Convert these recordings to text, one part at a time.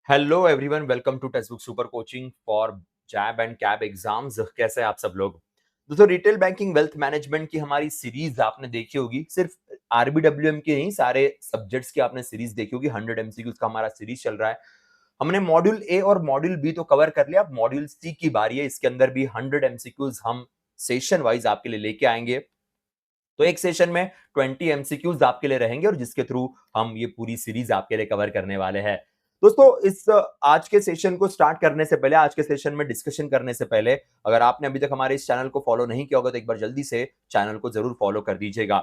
Hello everyone, welcome to text book super coaching for JAIIB and CAIIB exams. कैसे हैं आप सब लोग। दोस्तों, रिटेल बैंकिंग वेल्थ मैनेजमेंट की हमारी सीरीज आपने देखी होगी। सिर्फ आरबीडब्ल्यूएम की नहीं, सारे सब्जेक्ट्स की आपने सीरीज देखी होगी। 100 एमसीक्यूज का हमारा सीरीज चल रहा है। हमने मॉड्यूल ए और मॉड्यूल बी तो कवर कर लिया। अब मॉड्यूल सी की बारी है। इसके अंदर भी 100 एमसीक्यूज हम सेशन वाइज आपके लिए लेके आएंगे। तो एक सेशन में 20 एमसीक्यूज आपके लिए रहेंगे और जिसके थ्रू हम ये पूरी सीरीज आपके लिए कवर करने वाले हैं। दोस्तों, इस आज के सेशन को स्टार्ट करने से पहले, आज के सेशन में डिस्कशन करने से पहले, अगर आपने अभी तक हमारे इस चैनल को फॉलो नहीं किया होगा तो एक बार जल्दी से चैनल को जरूर फॉलो कर दीजिएगा।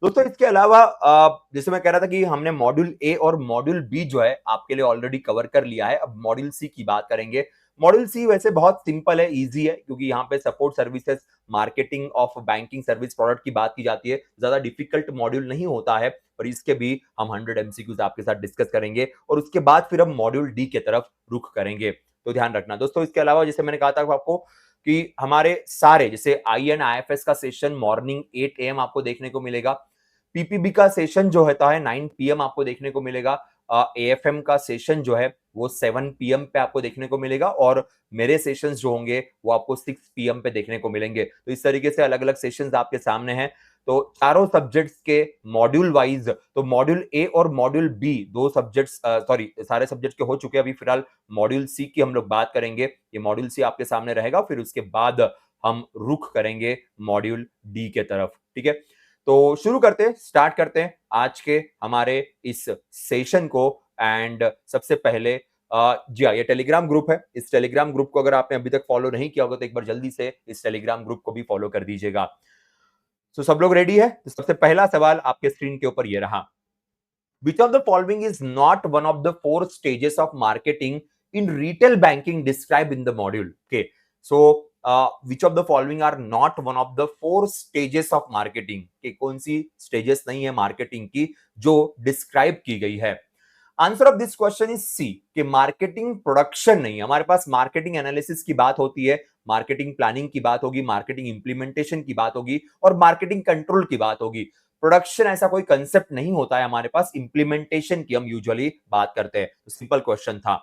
दोस्तों, इसके अलावा जैसे मैं कह रहा था कि हमने मॉड्यूल ए और मॉड्यूल बी जो है आपके लिए ऑलरेडी कवर कर लिया है। अब मॉड्यूल सी की बात करेंगे। मॉड्यूल सी वैसे बहुत सिंपल है, इजी है, क्योंकि यहाँ पे support services, marketing of banking service product की बात की जाती है। ज्यादा डिफिकल्ट मॉड्यूल नहीं होता है और इसके भी हम 100 एमसीक्यूज आपके साथ डिस्कस करेंगे और उसके बाद फिर हम मॉड्यूल डी की तरफ रुख करेंगे। तो ध्यान रखना दोस्तों। इसके अलावा जैसे मैंने कहा था आपको कि हमारे सारे जैसे I N I F S का सेशन मॉर्निंग 8 AM आपको देखने को मिलेगा। पीपीबी का सेशन जो होता है 9 PM आपको देखने को मिलेगा। एएफएम का सेशन जो है वो 7 PM पे आपको देखने को मिलेगा और मेरे सेशंस जो होंगे वो आपको 6 PM पे देखने को मिलेंगे। तो इस तरीके से अलग अलग सेशंस आपके सामने हैं। तो चारों सब्जेक्ट्स के मॉड्यूल वाइज, तो मॉड्यूल ए और मॉड्यूल बी दो सब्जेक्ट्स, सॉरी, सारे सब्जेक्ट के हो चुके हैं। अभी फिलहाल मॉड्यूल सी की हम लोग बात करेंगे। ये मॉड्यूल सी आपके सामने रहेगा, फिर उसके बाद हम रुख करेंगे मॉड्यूल डी के तरफ। ठीक है, तो शुरू करते हैं, स्टार्ट करते हैं आज के हमारे इस सेशन को। एंड सबसे पहले जी हाँ, ये टेलीग्राम ग्रुप है। इस टेलीग्राम ग्रुप को अगर आपने अभी तक फॉलो नहीं किया होगा तो एक बार जल्दी से इस टेलीग्राम ग्रुप को भी फॉलो कर दीजिएगा। तो सब लोग रेडी है? तो सबसे पहला सवाल आपके स्क्रीन के ऊपर ये रहा। Which of the following is not one of the four stages of marketing in retail banking described in the module? Okay, so which of the following are not one of the four stages of marketing? Okay, कौन सी stages नहीं है marketing की जो describe की गई है? Answer of this question is C, कि marketing production नहीं है। हमारे पास मार्केटिंग एनालिसिस की बात होती है, मार्केटिंग प्लानिंग की बात होगी, मार्केटिंग इंप्लीमेंटेशन की बात होगी और मार्केटिंग कंट्रोल की बात होगी। प्रोडक्शन ऐसा कोई कंसेप्ट नहीं होता है हमारे पास। इंप्लीमेंटेशन की हम यूजुअली बात करते हैं। तो सिंपल क्वेश्चन था।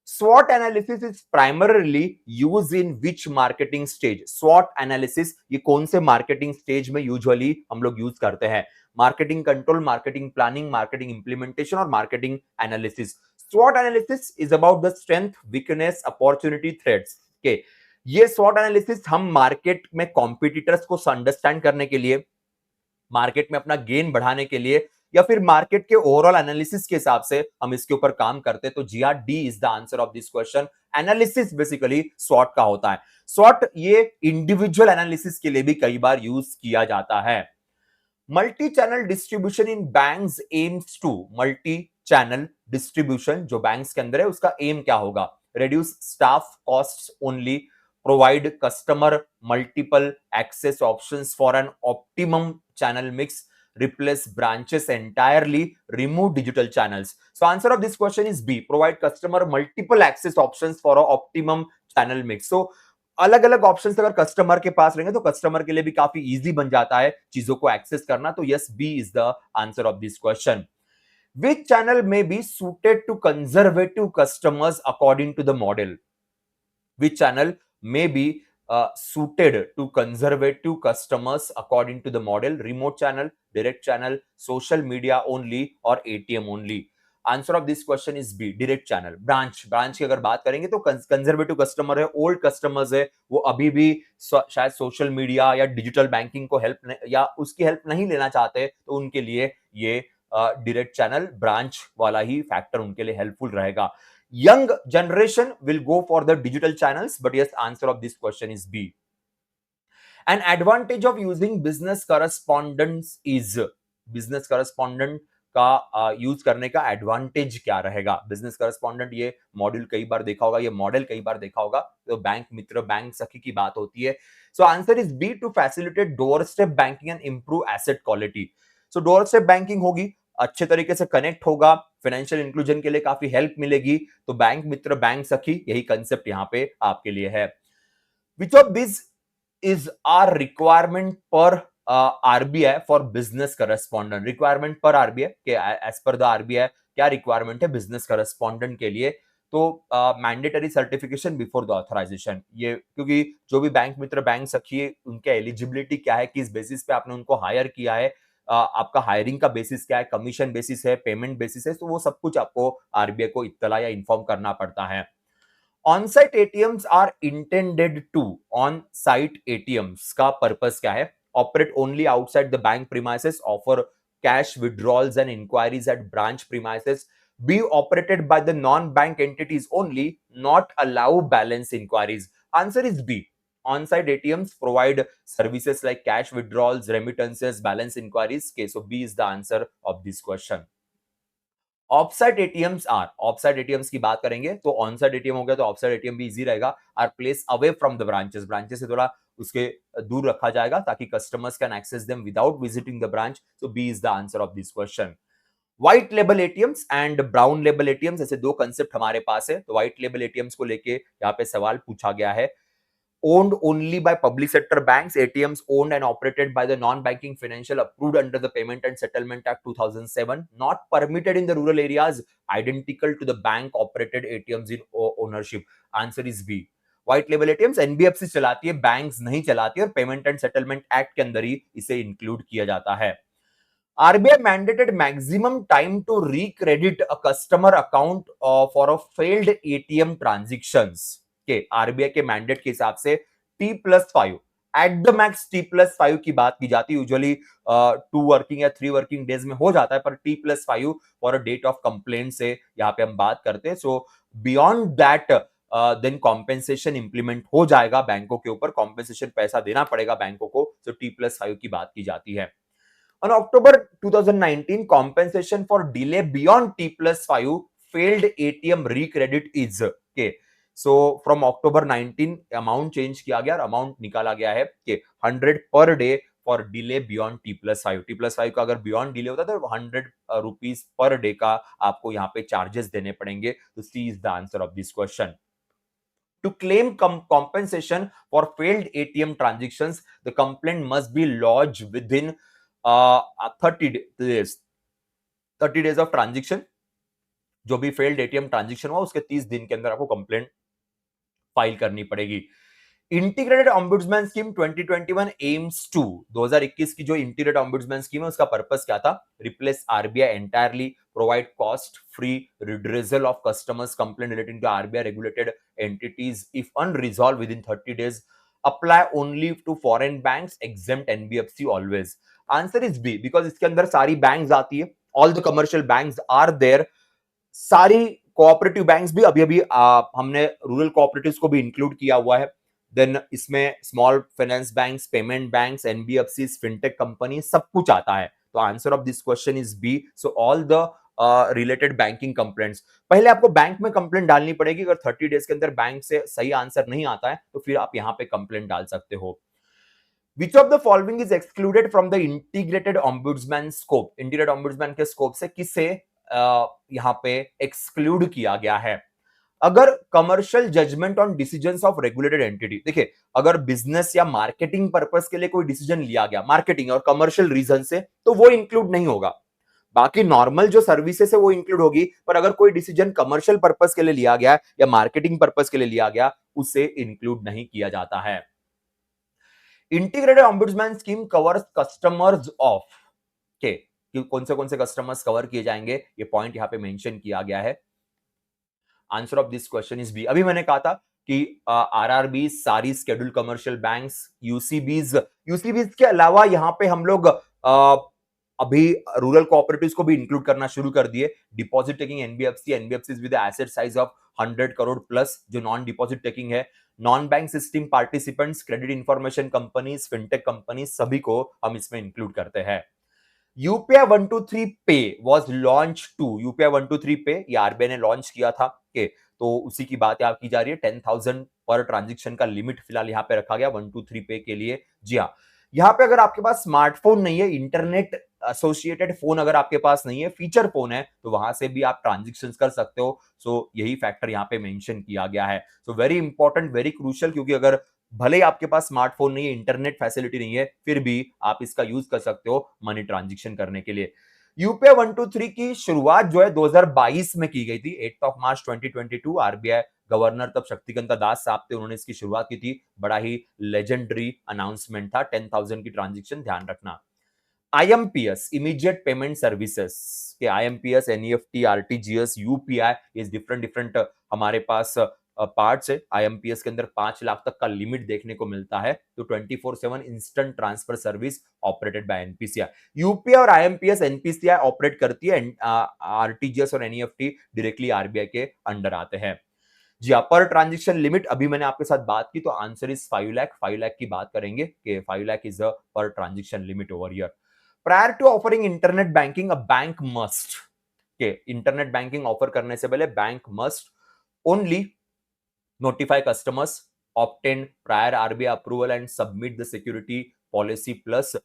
SWOT analysis is primarily used in which marketing stage? SWOT analysis ये कौन से मार्केटिंग स्टेज में यूजुअली हम लोग यूज करते हैं? Marketing control, marketing planning, marketing implementation और marketing analysis. SWOT analysis is about the strength, weakness, opportunity, threats. के ये SWOT एनालिसिस हम मार्केट में कॉम्पिटिटर्स को अंडरस्टैंड करने के लिए, मार्केट में अपना गेन बढ़ाने के लिए या फिर मार्केट के ओवरऑल एनालिसिस के हिसाब से हम इसके ऊपर काम करते हैं। तो जी R D is the answer of this question. Analysis basically स्वॉट का होता है। स्वॉट ये इंडिविजुअल एनालिसिस के लिए भी कई बार यूज किया जाता है। Multi channel distribution in banks aims to, multi channel distribution जो बैंक्स के अंदर है उसका एम क्या होगा? Reduce staff cost only, provide customer multiple access options for an optimum channel mix, replace branches entirely, remove digital channels. So answer of this question is B, provide customer multiple access options for a optimum channel mix. So अलग अलग options अगर customer के पास रहेंगे तो customer के लिए भी काफी इजी बन जाता है चीजों को एक्सेस करना। तो yes, B is the answer of this question. Which channel may be suited to conservative customers according to the model? Which channel may be suited to conservative customers according to the model? Remote channel, direct channel, social media only or ATM only? Answer of this question is B, direct channel. Branch की अगर बात करेंगे तो conservative customer है, old customers है, वो अभी भी शायद सोशल मीडिया या डिजिटल बैंकिंग को हेल्प या उसकी हेल्प नहीं लेना चाहते, तो उनके लिए ये डायरेक्ट चैनल ब्रांच वाला ही फैक्टर उनके लिए हेल्पफुल रहेगा। Young generation will go for the digital channels, but yes, answer of this question is B. An advantage of using business correspondence is, business correspondent का यूज करने का advantage क्या रहेगा? Business correspondent ये module कई बार देखा होगा, ये मॉडल कई बार देखा होगा। तो बैंक मित्र, बैंक सखी की बात होती है। So answer is B, to facilitate door step banking and improve asset quality. So door step banking होगी, अच्छे तरीके से कनेक्ट होगा, फाइनेंशियल इंक्लूजन के लिए काफी हेल्प मिलेगी। तो बैंक मित्र, बैंक सखी, यही कंसेप्ट यहाँ पे आपके लिए है। Which of this is our requirement per RBI for business correspondent? Requirement per RBI के, एज पर द आरबीआई क्या रिक्वायरमेंट है बिजनेस करस्पॉन्डेंट के लिए? तो mandatory certification before the authorization, ये क्योंकि जो भी बैंक मित्र बैंक सखी है उनके एलिजिबिलिटी क्या है, किस बेसिस पे आपने उनको हायर किया है, आपका हायरिंग का बेसिस क्या है, कमीशन बेसिस है, पेमेंट बेसिस है, तो वो सब कुछ आपको आरबीआई को इत्तला या इन्फॉर्म करना पड़ता है। On-site ATMs are intended to, on-site ATMs का पर्पस क्या है? Operate only outside the bank premises, offer cash withdrawals and inquiries at branch premises, be operated by the non-bank entities only, not allow balance inquiries. Answer is B. On-site ATMs provide services like cash withdrawals, remittances, balance inquiries. Okay, so B is the answer of this question. Offsite ATMs are, offsite ATMs की बात करेंगे तो onsite ATM हो गया तो offsite ATM भी easy रहेगा, are place away from the branches, branches से थोड़ा उसके दूर रखा जाएगा ताकि customers can access them without visiting the branch, so B is the answer of this question. White label ATMs and brown label ATMs, ऐसे दो कंसेप्ट हमारे पास है। तो व्हाइट लेबल एटीएम्स को लेके यहाँ पे सवाल पूछा गया है, owned only by public sector banks, ATMs owned and operated by the non-banking financial approved under the Payment and Settlement Act 2007, not permitted in the rural areas, identical to the bank operated ATMs in ownership. Answer is B. White level ATMs NBFC चलाती है, banks नहीं चलाती, और payment and settlement act के अंदर ही इसे include किया जाता है। RBI mandated maximum time to recredit a customer account for a failed ATM transactions के RBI के मैंडेट के हिसाब से T+5 at the max T+5 की बात की जाती है। यूजुअली 2 वर्किंग या 3 वर्किंग डेज में हो जाता है, पर T+5 for a date of complaint से यहाँ पे हम बात करते हैं। So beyond that then compensation implement हो जाएगा, बैंकों के ऊपर कॉम्पेंसेशन पैसा देना पड़ेगा बैंकों को। सो T+5 की बात की जाती है। On October 2019, compensation for delay beyond T+5 failed ATM recredit is okay. So from October 19 amount change किया गया और अमाउंट निकाला गया है कि 100 per day for delay beyond T+5। T+5 का अगर बियॉन्ड डिले होता है तो 100 रुपीज पर डे का आपको यहाँ पे चार्जेस देने पड़ेंगे। तो C is the answer of this question. To claim compensation for failed ATM transactions, the complaint must be lodged within 30 days, 30 days of transaction. जो भी फेल्ड एटीएम ट्रांजेक्शन हुआ उसके 30 दिन के अंदर आपको कंप्लेंट फाइल करनी पड़ेगी। Integrated ombudsman scheme 2021 aims to, 2021 की जो इंटीग्रेटेड ऑम्बुड्समैन स्कीम है उसका पर्पस क्या था? Replace RBI entirely, provide cost free redressal of customers complaint relating to RBI regulated entities if unresolved within 30 days, apply only to foreign banks, exempt NBFC always. Answer is B, because इसके अंदर सारी banks आती है, all the commercial banks are there, सारी cooperative banks भी अभी अभी हमने रूरल कोऑपरेटिव्स को भी इंक्लूड किया हुआ है। देन इसमें small finance banks, payment banks, NBFC, fintech company, सब कुछ आता है। तो answer of this question is B. So all the related banking complaints, पहले आपको बैंक में कंप्लेंट डालनी पड़ेगी। अगर 30 डेज के अंदर बैंक से सही आंसर नहीं आता है तो फिर आप यहां पे कंप्लेंट डाल सकते हो। Which of the following is excluded from the integrated ombudsman scope? Integrated ombudsman के स्कोप से किसे यहां पे एक्सक्लूड किया गया है? अगर commercial judgement on decisions of regulated entity, देखिए अगर बिजनेस या मार्केटिंग पर्पस के लिए कोई डिसीजन लिया गया मार्केटिंग और कमर्शियल रीजन से, तो वो इंक्लूड नहीं होगा। बाकी नॉर्मल जो सर्विसेज है वो इंक्लूड होगी, पर अगर कोई डिसीजन कमर्शियल पर्पस के लिए लिया गया या मार्केटिंग पर्पस के लिए लिया गया, उसे इंक्लूड नहीं किया जाता है। Integrated ombudsman scheme covers customers of के, कौन से कस्टमर्स कवर किए जाएंगे, ये पॉइंट यहां पे मेंशन किया गया है। Answer of this question is B. अभी मैंने कहा था कि आरआरबी, सारी शेड्यूल्ड कमर्शियल बैंक्स, यूसीबीज के अलावा यहां पे हम लोग अभी रूरल कोऑपरेटिव्स को भी इंक्लूड करना शुरू कर दिए। Deposit taking NBFC with asset size of 100 crore plus, जो नॉन डिपॉजिट टेकिंग है, non bank system participants, credit information companies, fintech companies, सभी को हम इसमें इंक्लूड करते हैं। यूपीआई 123 पे वॉज लॉन्च टू, यूपीआई 123 पे ये आरबीआई ने लॉन्च किया था के, तो उसी की बात यहाँ की जा रही है। 10,000 पर ट्रांजेक्शन का लिमिट फिलहाल यहाँ पे रखा गया 123 पे के लिए। जी हाँ, यहाँ पे अगर आपके पास स्मार्टफोन नहीं है, इंटरनेट एसोसिएटेड फोन अगर आपके पास नहीं है, फीचर फोन है, तो वहां से भी आप ट्रांजेक्शन कर सकते हो। सो यही फैक्टर यहाँ पे मेंशन किया गया है। So very important, very crucial, क्योंकि अगर भले ही आपके पास स्मार्टफोन नहीं है, इंटरनेट फैसिलिटी नहीं है, फिर भी आप इसका यूज कर सकते हो मनी ट्रांजैक्शन करने के लिए। यूपीआई 123 की शुरुआत जो है 2022 में की गई थी। 8 मार्च 2022 आरबीआई गवर्नर तब शक्तिकांता दास साहब थे, उन्होंने इसकी शुरुआत की थी। बड़ा ही लेजेंडरी अनाउंसमेंट था। 10,000 की ट्रांजेक्शन, ध्यान रखना। आईएमपीएस, इमीडिएट पेमेंट सर्विसेज के आईएमपीएस, एनईएफटी, आरटीजीएस, यूपीआई, इस डिफरेंट डिफरेंट हमारे पास पार्ट्स है। आईएमपीएस के अंदर 5 लाख तक का लिमिट देखने को मिलता है। तो 24/7 instant transfer service operated by NPCI. UPI और आईएमपीएस एनपीसीआई ऑपरेट करती है। आरटीजीएस और एनईएफटी डायरेक्टली आरबीआई के अंडर आते हैं। जी हाँ, पर ट्रांजेक्शन लिमिट अभी मैंने आपके साथ बात की, तो आंसर इज 5 लाख की बात करेंगे कि 5 lakh is a per transaction limit over here. Prior to offering internet banking, a bank must, के इंटरनेट बैंकिंग ऑफर करने से पहले bank must only notify customers, obtain prior RBI approval and submit the security policy plus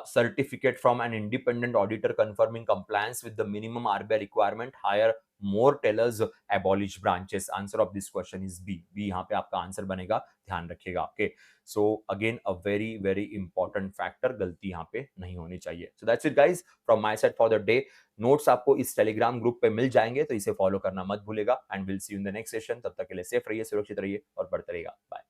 certificate from an independent auditor confirming compliance with the minimum RBI requirement, hire more tellers, abolish branches. Answer of this question is B. B यहाँ पे आपका answer बनेगा, ध्यान रखिएगा। Okay, so again a very very important factor, गलती यहाँ पे नहीं होनी चाहिए। So that's it guys from my side for the day. Notes आपको इस टेलीग्राम ग्रुप पे मिल जाएंगे, तो इसे फॉलो करना मत भूलेगा। And will see you in the next session. तब तक के लिए सेफ रहिए, सुरक्षित रहिए और बढ़ते रहिएगा। बाय।